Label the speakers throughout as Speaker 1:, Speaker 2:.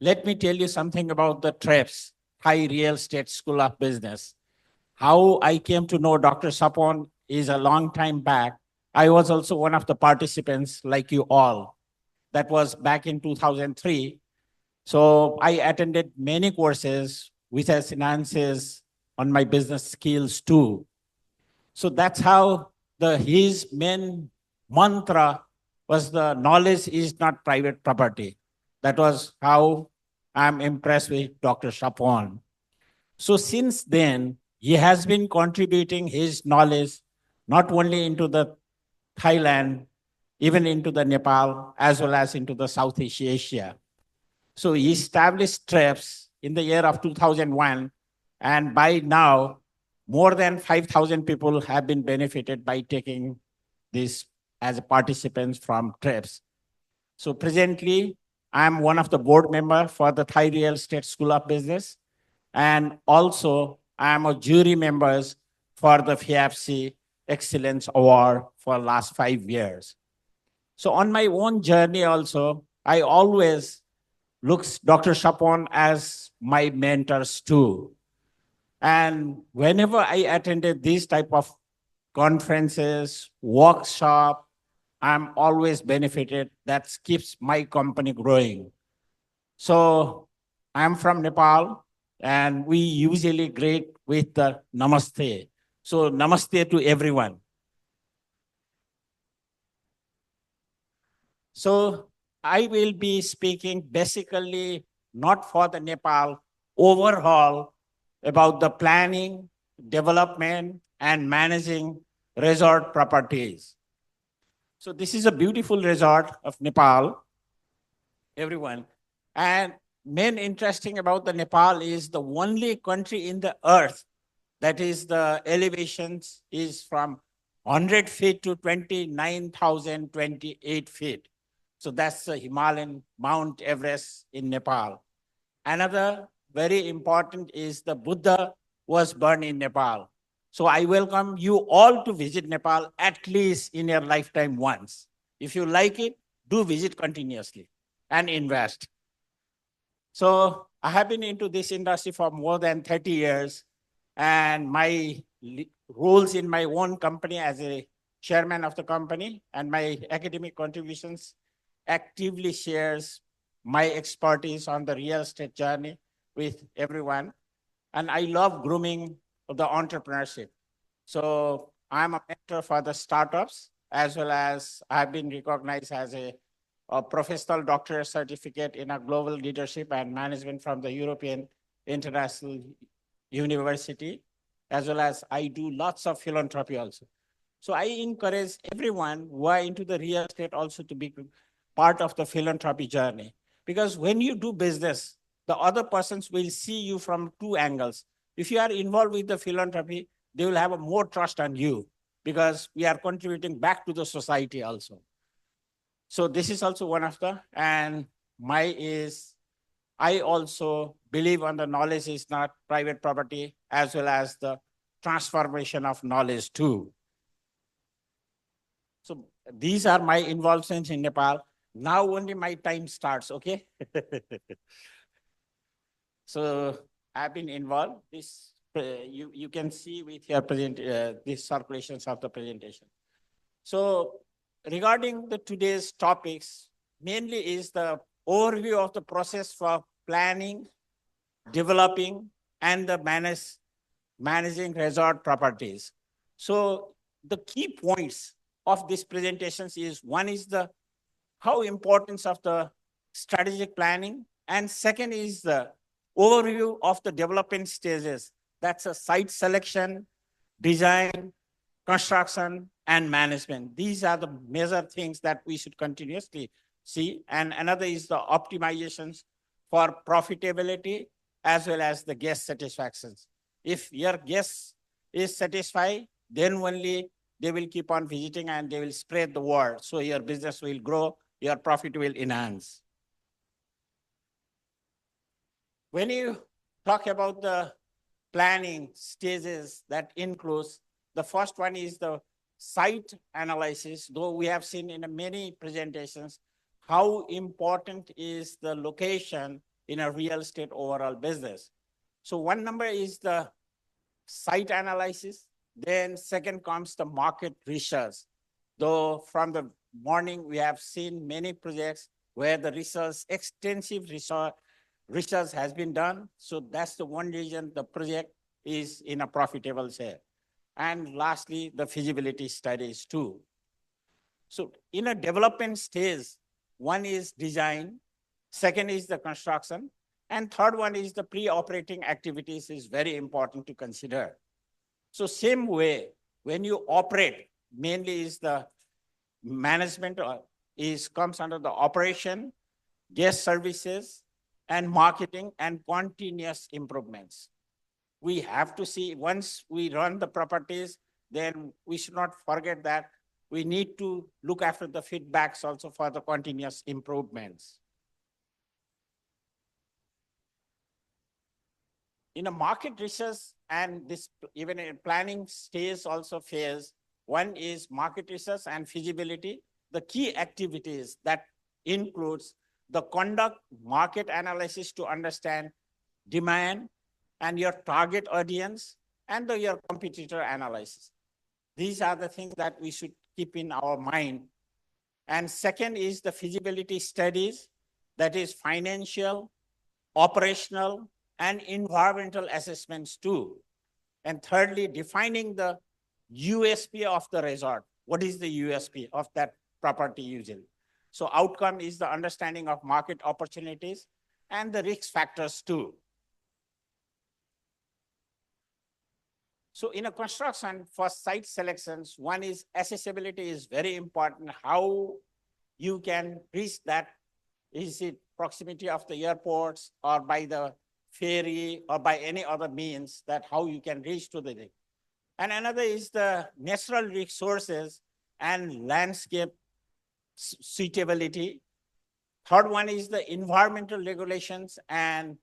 Speaker 1: let me tell you something about the TREPS, Thai Real Estate School of Business. How I came to know Dr. Sapon is a long time back. I was also one of the participants like you all. That was back in 2003. So I attended many courses which has enhances on my business skills too. So that's how his main mantra was the knowledge is not private property. That was how I'm impressed with Dr. Sapon. So since then, he has been contributing his knowledge not only into the Thailand, even into the Nepal, as well as into the Southeast Asia. So he established TREPS in the year of 2001, and by now, more than 5,000 people have been benefited by taking this as participants from TREPS. So presently, I'm one of the board members for the Thai Real Estate School of Business, and also I'm a jury member for the FIAPC Excellence Award for last 5 years. So on my own journey also, I always looks Dr. Sapon as my mentors too. And whenever I attended these type of conferences, workshop, I'm always benefited. That keeps my company growing. So I'm from Nepal, and we usually greet with the namaste. So namaste to everyone. So I will be speaking basically not for the Nepal, overall about the planning, development, and managing resort properties. So this is a beautiful resort of Nepal, everyone. And main interesting about the Nepal is the only country in the earth that is the elevations is from 100 feet to 29,028 feet. So that's the Himalayan Mount Everest in Nepal. Another very important is the Buddha was born in Nepal. So I welcome you all to visit Nepal at least in your lifetime once. If you like it, do visit continuously and invest. So I have been into this industry for more than 30 years, and my roles in my own company as a chairman of the company and my academic contributions actively shares my expertise on the real estate journey with everyone. And I love grooming of the entrepreneurship. So I'm a mentor for the startups, as well as I've been recognized as a professional doctorate certificate in a global leadership and management from the European International University, as well as I do lots of philanthropy also. So I encourage everyone who are into the real estate also to be part of the philanthropy journey. Because when you do business, the other persons will see you from two angles. If you are involved with the philanthropy, they will have a more trust on you because we are contributing back to the society also. So this is also one of the, and I also believe on the knowledge is not private property, as well as the transformation of knowledge too. So these are my involvements in Nepal. Now only my time starts, okay? So I've been involved. This you can see with your these circulations of the presentation. So regarding the today's topics, mainly is the overview of the process for planning, developing, and the managing resort properties. So the key points of these presentations is one is the how importance of the strategic planning, and second is the overview of the development stages. That's a site selection, design, construction, and management. These are the major things that we should continuously see. And another is the optimizations for profitability as well as the guest satisfactions. If your guest is satisfied, then only they will keep on visiting and they will spread the word. So your business will grow, your profit will enhance. When you talk about the planning stages, that includes the first one is the site analysis, though we have seen in many presentations how important is the location in a real estate overall business. So one number is the site analysis. Then second comes the market research. Though from the morning, we have seen many projects where the research, extensive research has been done. So that's the one reason the project is in a profitable share. And lastly, the feasibility studies too. So in a development stage, one is design, second is the construction, and third one is the pre-operating activities is very important to consider. So same way, when you operate, mainly is the management comes under the operation, guest services, and marketing and continuous improvements. We have to see, once we run the properties, then we should not forget that we need to look after the feedbacks also for the continuous improvements. In a market research and this even in planning stage also phase, one is market research and feasibility. The key activities that includes the conduct market analysis to understand demand and your target audience and your competitor analysis. These are the things that we should keep in our mind. And second is the feasibility studies, that is financial, operational, and environmental assessments too. And thirdly, defining the USP of the resort. What is the USP of that property usually? So outcome is the understanding of market opportunities and the risk factors too. So in a construction for site selections, one is accessibility is very important. How you can reach that, is it proximity of the airports or by the ferry or by any other means, that how you can reach to the thing. And another is the natural resources and landscape suitability. Third one is the environmental regulations and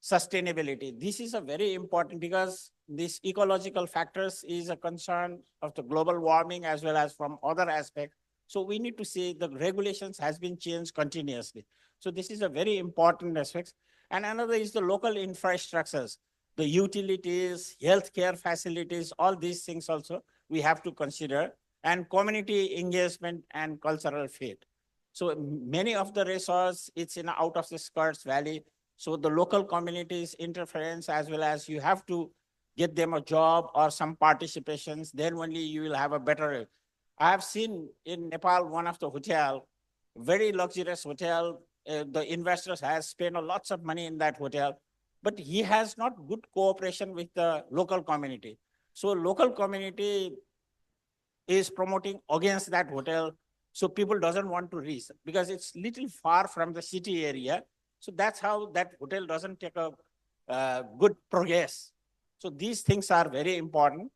Speaker 1: sustainability. This is a very important because this ecological factors is a concern of the global warming as well as from other aspects. So we need to see the regulations has been changed continuously. So this is a very important aspect. And another is the local infrastructures, the utilities, healthcare facilities, all these things also we have to consider, and community engagement and cultural fit. So many of the resorts, it's in out of the skirts valley. So the local communities interference as well as you have to get them a job or some participations, then only you will have a better. I have seen in Nepal, one of the hotel, very luxurious hotel, the investors has spent lots of money in that hotel, but he has not good cooperation with the local community. So local community is promoting against that hotel. So people doesn't want to reach because it's little far from the city area. So that's how that hotel doesn't take a good progress. So these things are very important.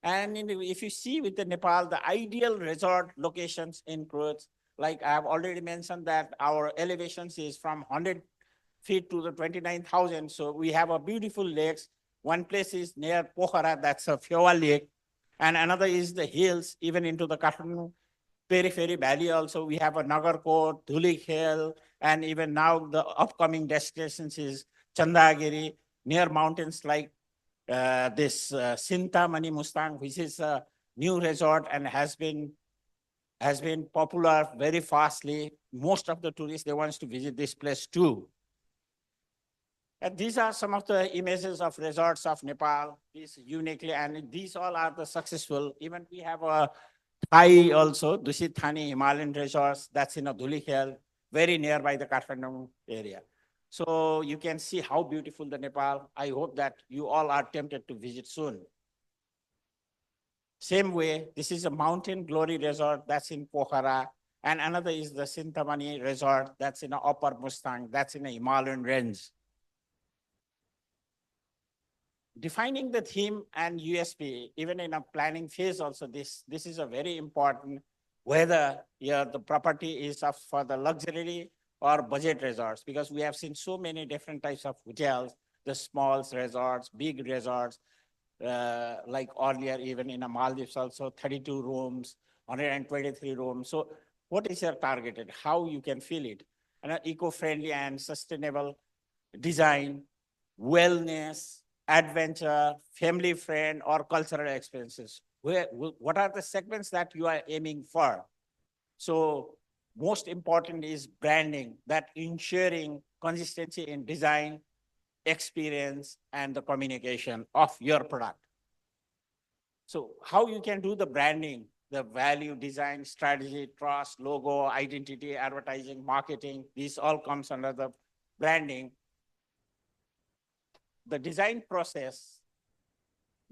Speaker 1: And if you see with the Nepal, the ideal resort locations includes, like I have already mentioned that our elevations is from 100 feet to the 29,000. So we have a beautiful lakes. One place is near Pokhara, that's a Fewa lake. And another is the hills, even into the Kathmandu periphery valley also. We have a Nagarkot, Dhuli Hill, and even now the upcoming destinations is Chandagiri, near mountains like this Sintamani Mustang, which is a new resort and has been popular very fastly. Most of the tourists, they want to visit this place too. And these are some of the images of resorts of Nepal, these uniquely, and these all are the successful. Even we have a Thai also, Dusit Thani Himalayan resorts, that's in a Dhuli Hill, very nearby the Kathmandu area. So you can see how beautiful the Nepal. I hope that you all are tempted to visit soon. Same way, this is a Mountain Glory Resort, that's in Pokhara. And another is the Sintamani Resort, that's in the Upper Mustang, that's in the Himalayan range. Defining the theme and USP, even in a planning phase also, this is a very important, whether the property is for the luxury or budget resorts, because we have seen so many different types of hotels, the small resorts, big resorts, like earlier, even in a Maldives also, 32 rooms, 123 rooms. So what is your targeted? How you can feel it? And eco-friendly and sustainable design, wellness, adventure, family friend, or cultural experiences. What are the segments that you are aiming for? So most important is branding, that ensuring consistency in design, experience, and the communication of your product. So how you can do the branding, the value, design, strategy, trust, logo, identity, advertising, marketing, this all comes under the branding. The design process,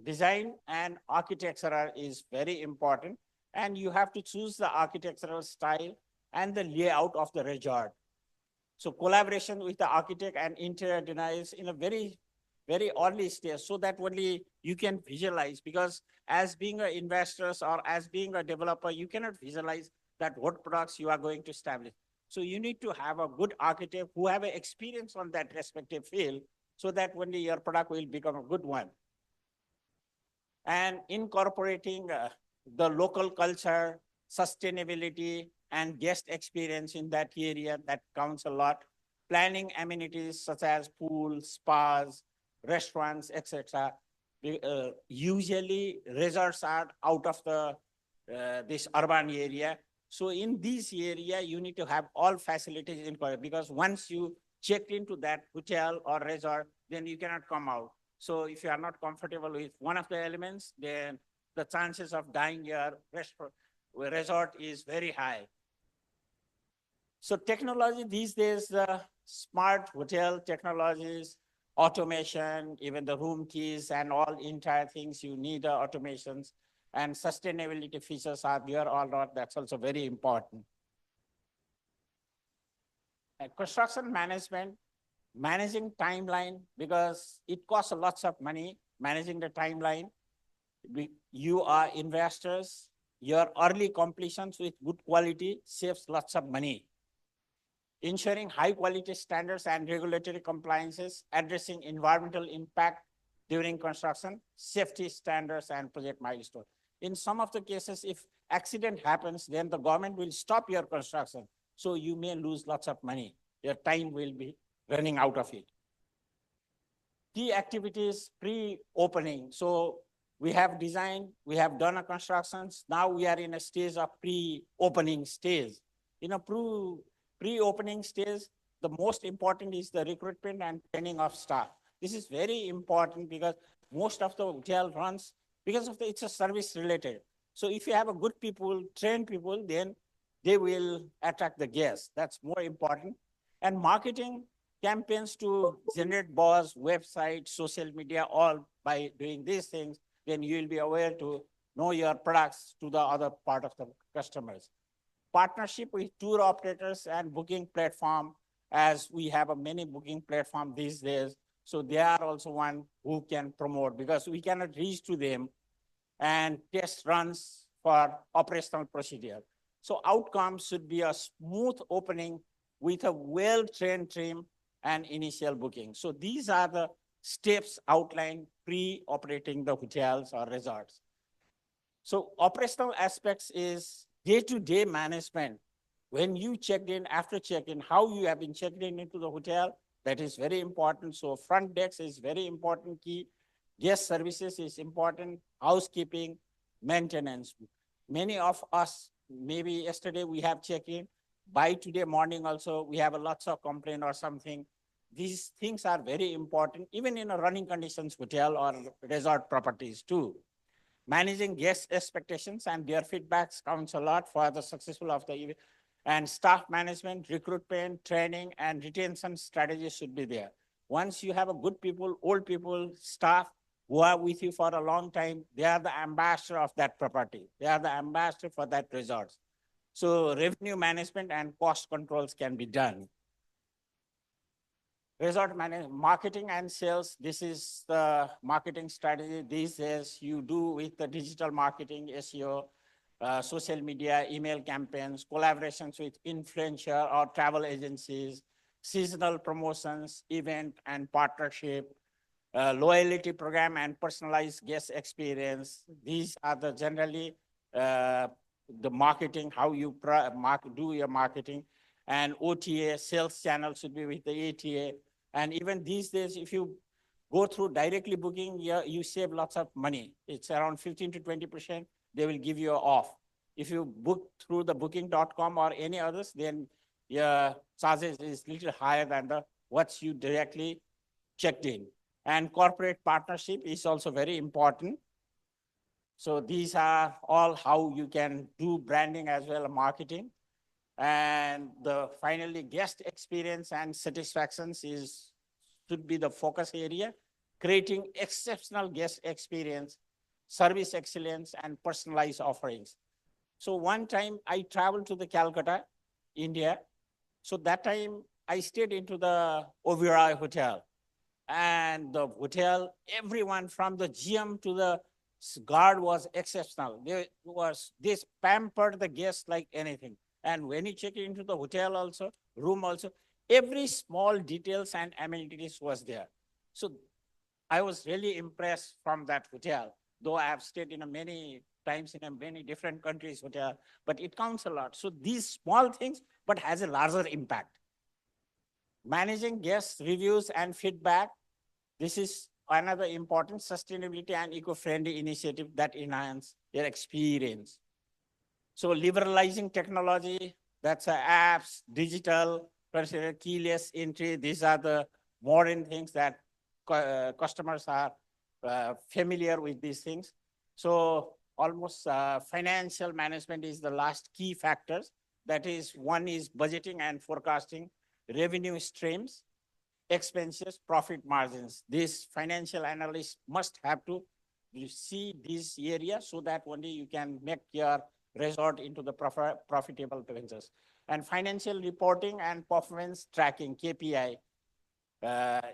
Speaker 1: design and architecture is very important, and you have to choose the architectural style and the layout of the resort. So collaboration with the architect and interior designers in a very, very early stage, so that only you can visualize, because as being an investors or as being a developer, you cannot visualize that what products you are going to establish. So you need to have a good architect who have an experience on that respective field, so that only your product will become a good one. And incorporating the local culture, sustainability, and guest experience in that area, that counts a lot. Planning amenities such as pools, spas, restaurants, etc. Usually resorts are out of the this urban area. So in this area, you need to have all facilities in place, because once you check into that hotel or resort, then you cannot come out. So if you are not comfortable with one of the elements, then the chances of dying your resort is very high. So technology these days, the smart hotel technologies, automation, even the room keys and all entire things, you need automations, and sustainability features are there or not. That's also very important. And construction management, managing timeline, because it costs lots of money, managing the timeline. You are investors, your early completions with good quality saves lots of money. Ensuring high quality standards and regulatory compliances, addressing environmental impact during construction, safety standards and project milestones. In some of the cases, if accident happens, then the government will stop your construction. So you may lose lots of money. Your time will be running out of it. Key activities pre-opening. So we have designed, we have done a constructions. Now we are in a stage of pre-opening stage. In a pre-opening stage, the most important is the recruitment and training of staff. This is very important, because most of the hotel runs, because of it's a service related. So if you have a good people, trained people, then they will attract the guests. That's more important. And marketing campaigns to generate buzz, website, social media, all by doing these things, then you will be aware to know your products to the other part of the customers. Partnership with tour operators and booking platform, as we have a many booking platform these days. So they are also one who can promote, because we cannot reach to them, and test runs for operational procedure. So outcomes should be a smooth opening with a well-trained team and initial booking. So these are the steps outlined pre-operating the hotels or resorts. So operational aspects is day-to-day management. When you checked in, after check-in, how you have been checked in into the hotel, that is very important. So front desk is very important key. Guest services is important. Housekeeping, maintenance. Many of us, maybe yesterday we have check-in. By today morning also, we have a lots of complaint or something. These things are very important, even in a running conditions hotel or resort properties too. Managing guest expectations and their feedbacks counts a lot for the successful of the event. And staff management, recruitment, training, and retention strategies should be there. Once you have a good people, old people, staff who are with you for a long time, they are the ambassador of that property. They are the ambassador for that resort. So revenue management and cost controls can be done. Resort marketing and sales. This is the marketing strategy these days. You do with the digital marketing, SEO, social media, email campaigns, collaborations with influencer or travel agencies, seasonal promotions, event and partnership, loyalty program and personalized guest experience. These are the generally the marketing, how you do your marketing. And OTA, sales channel should be with the ATA. And even these days, if you go through directly booking, you save lots of money. It's around 15 to 20%. They will give you off. If you book through the booking.com or any others, then your charges is little higher than the what you directly checked in. And corporate partnership is also very important. So these are all how you can do branding as well as marketing. And finally, guest experience and satisfactions should be the focus area, creating exceptional guest experience, service excellence, and personalized offerings. So one time I traveled to the Calcutta, India. So that time I stayed into the Oberoi Hotel. And the hotel, everyone from the GM to the guard was exceptional. This pampered the guests like anything. And when you check into the hotel also, room also, every small details and amenities was there. So I was really impressed from that hotel, though I have stayed in many times in many different countries hotel, but it counts a lot. So these small things, but has a larger impact. Managing guest reviews and feedback. This is another important sustainability and eco-friendly initiative that enhance their experience. So liberalizing technology, that's apps, digital, keyless entry. These are the modern things that customers are familiar with these things. So almost financial management is the last key factors. That is, one is budgeting and forecasting, revenue streams, expenses, profit margins. This financial analyst must have to see this area so that only you can make your resort into the profitable ventures. And financial reporting and performance tracking, KPI,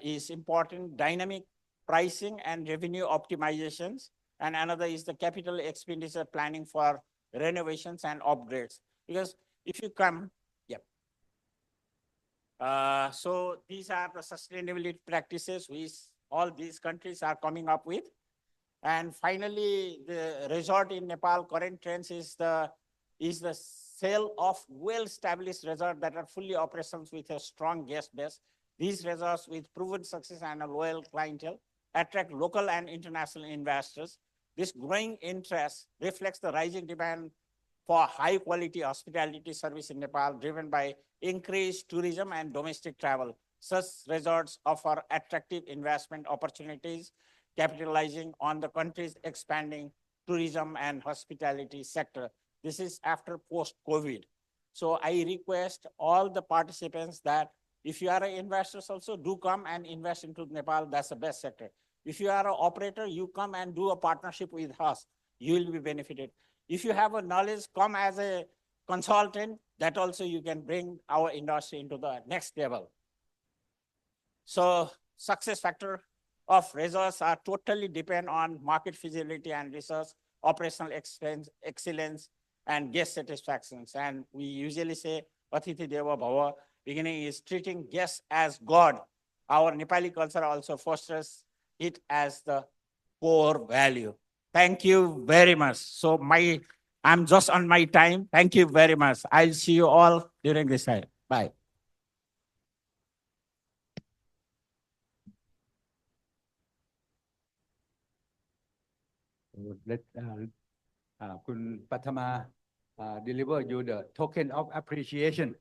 Speaker 1: is important. Dynamic pricing and revenue optimizations. And another is the capital expenditure planning for renovations and upgrades. Because if you come, so these are the sustainability practices which all these countries are coming up with. And finally, the resort in Nepal, current trends is the sale of well-established resorts that are fully operational with a strong guest base. These resorts with proven success and a loyal clientele attract local and international investors. This growing interest reflects the rising demand for high-quality hospitality service in Nepal, driven by increased tourism and domestic travel. Such resorts offer attractive investment opportunities, capitalizing on the country's expanding tourism and hospitality sector. This is after post-COVID. So I request all the participants that if you are an investor also, do come and invest into Nepal. That's the best sector. If you are an operator, you come and do a partnership with us. You will be benefited. If you have a knowledge, come as a consultant, that also you can bring our industry into the next level. So success factor of resorts are totally depend on market feasibility and research, operational excellence, and guest satisfactions. And we usually say, Atithi Deva Bhava, beginning is treating guests as God. Our Nepali culture also fosters it as the core value. Thank you very much. So I'm just on my time. Thank you very much. I'll see you all during this time. Bye.
Speaker 2: Let Kun Patama deliver you the token of appreciation